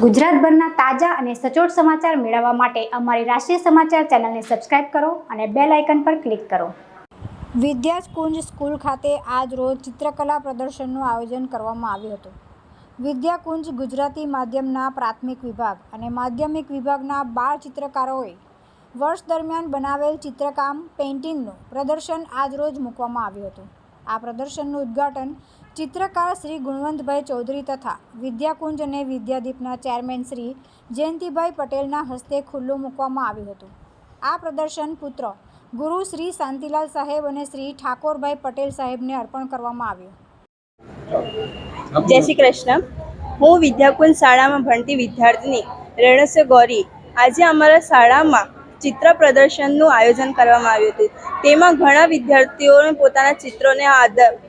ગુજરાતભરના તાજા અને સચોટ સમાચાર મેળવવા માટે અમારી રાષ્ટ્રીય સમાચાર ચેનલને સબસ્ક્રાઇબ કરો અને બેલ આઇકન પર ક્લિક કરો। વિદ્યાકુંજ સ્કૂલ ખાતે આજ રોજ ચિત્રકલા પ્રદર્શનનું આયોજન કરવામાં આવ્યું હતું। વિદ્યાકુંજ ગુજરાતી માધ્યમના પ્રાથમિક વિભાગ અને માધ્યમિક વિભાગના 12 ચિત્રકારોએ વર્ષ દરમિયાન બનાવેલ ચિત્રકામ પેઇન્ટિંગનું પ્રદર્શન આજ રોજ મૂકવામાં આવ્યું હતું। આ પ્રદર્શનનું ઉદ્ઘાટન ચિત્રકાર શ્રી ગુણવંતભાઈ ચૌધરી તથા વિદ્યાકુંજ અને વિદ્યાદીપના ચેરમેન શ્રી જયંતિભાઈ પટેલના હસ્તે ખુલ્લું મૂકવામાં આવ્યું હતું। આ પ્રદર્શન પુત્ર ગુરુ શ્રી શાંતિલાલ સાહેબ અને શ્રી ઠાકોરભાઈ પટેલ સાહેબને અર્પણ કરવામાં આવ્યું। જય શ્રી કૃષ્ણ। હું વિદ્યાકુંજ શાળામાં ભણતી વિદ્યાર્થીની રેણુસી ગૌરી। આજે અમારા શાળામાં ચિત્ર પ્રદર્શનનું આયોજન કરવામાં આવ્યું હતું। તેમાં ઘણા વિદ્યાર્થીઓએ પોતાના ચિત્રોને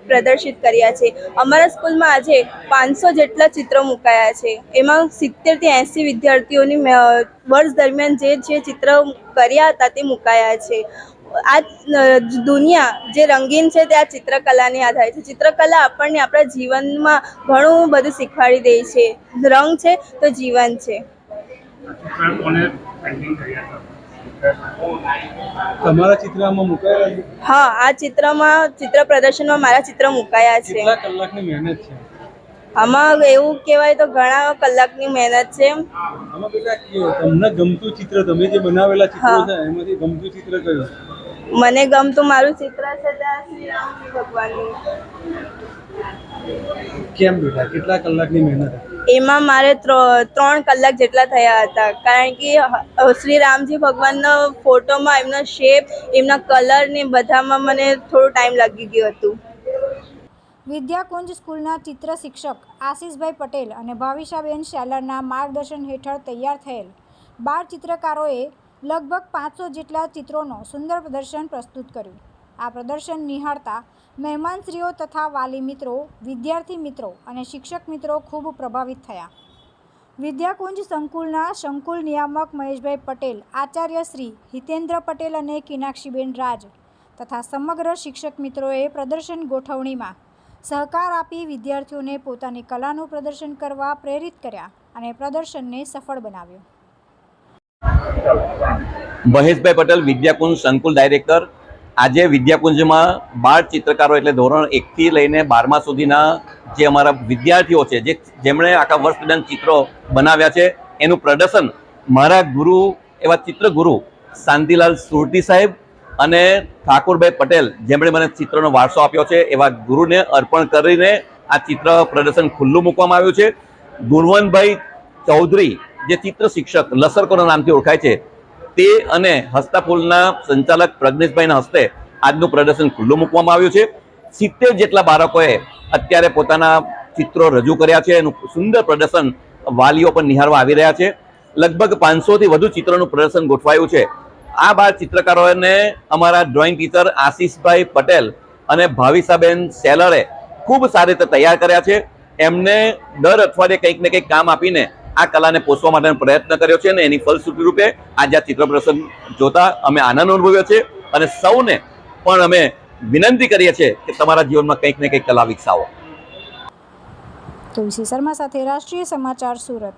પ્રદર્શિત કર્યા છે। અમારા સ્કૂલમાં આજે 500 જેટલા ચિત્રો મુકાયા છે। એમાં 70 થી 80 વિદ્યાર્થીઓની વર્ષ દરમિયાન જે ચિત્ર કર્યા હતા તે મુકાયા છે। આ દુનિયા જે રંગીન છે તે આ ચિત્રકલાને આધારે છે। ચિત્રકલા આપણને આપણા જીવનમાં ઘણું બધું શીખવાડી દે છે। રંગ છે તો જીવન છે। તમારા ચિત્રમાં મુકાયા? હા, આ ચિત્ર પ્રદર્શનમાં મારા ચિત્ર મુકાયા છે। કેટલા કલાકની મહેનત છે આમાં? એવું કહેવાય તો ઘણા કલાકની મહેનત છે। આમાં બેટા તમને ગમતું ચિત્ર, તમે જે બનાવેલા ચિત્રો છે એમાંથી ગમતું ચિત્ર કયું? મને ગમતું મારું ચિત્ર છે ત્યાં શ્રી રામજી ભગવાનનું। કેમ બેટા, કેટલા કલાકની મહેનત હતી? એમાં મારે 3 કલાક જેટલા થયા હતા, કારણ કે શ્રી રામજી ભગવાનના ફોટોમાં એમનો શેપ, એમના કલર ને બધામાં મને થોડું ટાઈમ લાગી ગયું હતું। વિદ્યાકુંજ સ્કૂલના ચિત્ર શિક્ષક આશીષભાઈ પટેલ અને ભાવિશાબેન શેલરના માર્ગદર્શન હેઠળ તૈયાર થયેલ 12 ચિત્રકારોએ લગભગ 500 જેટલા ચિત્રોનું સુંદર પ્રદર્શન પ્રસ્તુત કર્યું। આ પ્રદર્શન નિહાળતા મહેમાનશ્રીઓ તથા વાલી મિત્રો, વિદ્યાર્થી મિત્રો અને શિક્ષક મિત્રો ખૂબ પ્રભાવિત થયા। વિદ્યાકુંજ સંકુલના સંકુલ નિયામક મહેશભાઈ પટેલ, આચાર્ય શ્રી હિતેન્દ્ર પટેલ અને કિનાક્ષીબેન રાજ તથા સમગ્ર શિક્ષક મિત્રોએ પ્રદર્શન ગોઠવણીમાં સહકાર આપી વિદ્યાર્થીઓને પોતાની કલાનું પ્રદર્શન કરવા પ્રેરિત કર્યા અને પ્રદર્શનને સફળ બનાવ્યું। મહેશભાઈ પટેલ, વિદ્યાકુંજ સંકુલ ડાયરેક્ટર। આજે વિદ્યાકુંજમાં 12 ચિત્રકારો એટલે ધોરણ 1 થી લઈને 12મા સુધીના જે અમારા વિદ્યાર્થીઓ છે, જેમણે આખા વર્ષ દરમિયાન ચિત્રો બનાવ્યા છે, એનું પ્રદર્શન મારા ગુરુ એવા ચિત્રગુરુ શાંતિલાલ સુરતી સાહેબ અને ઠાકોરભાઈ પટેલ, જેમણે મને ચિત્રનો વારસો આપ્યો છે, એવા ગુરુને અર્પણ કરીને આ ચિત્ર પ્રદર્શન ખુલ્લું મૂકવામાં આવ્યું છે। ગુણવંતભાઈ ચૌધરી, જે ચિત્ર શિક્ષક લસરકોના નામથી ઓળખાય છે, તે અને હસ્તાફૂલના સંચાલક પ્રજ્ઞેશભાઈના હસ્તે આજનું પ્રદર્શન ખુલ્લું મૂકવામાં આવ્યું છે। 70 જેટલા બાળકોએ અત્યારે પોતાના ચિત્રો રજૂ કર્યા છે। એનું સુંદર પ્રદર્શન વાલીઓ પણ નિહાળવા આવી રહ્યા છે। લગભગ 500 થી વધુ ચિત્રોનું પ્રદર્શન ગોઠવાયું છે। આ 12 ચિત્રકારોને અમારા ડ્રોઈંગ ટીચર આશીષભાઈ પટેલ અને ભાવિશાબેન શેલરે ખૂબ સારી રીતે તૈયાર કર્યા છે। એમને દર અઠવાડિયે કંઈક ને કંઈક કામ આપીને આ કલાને પોષવા માટેનો પ્રયત્ન કર્યો છે અને એની ફલશ્રુતિ રૂપે આજે આ ચિત્ર પ્રદર્શન જોતા અમે આનંદ અનુભવ્યો છે અને સૌને પણ અમે વિનંતી કરીએ છીએ કે તમારા જીવનમાં કંઈક ને કંઈક કલા વિકસાવો। તુલસી શર્મા સાથે રાષ્ટ્રીય સમાચાર, સુરત।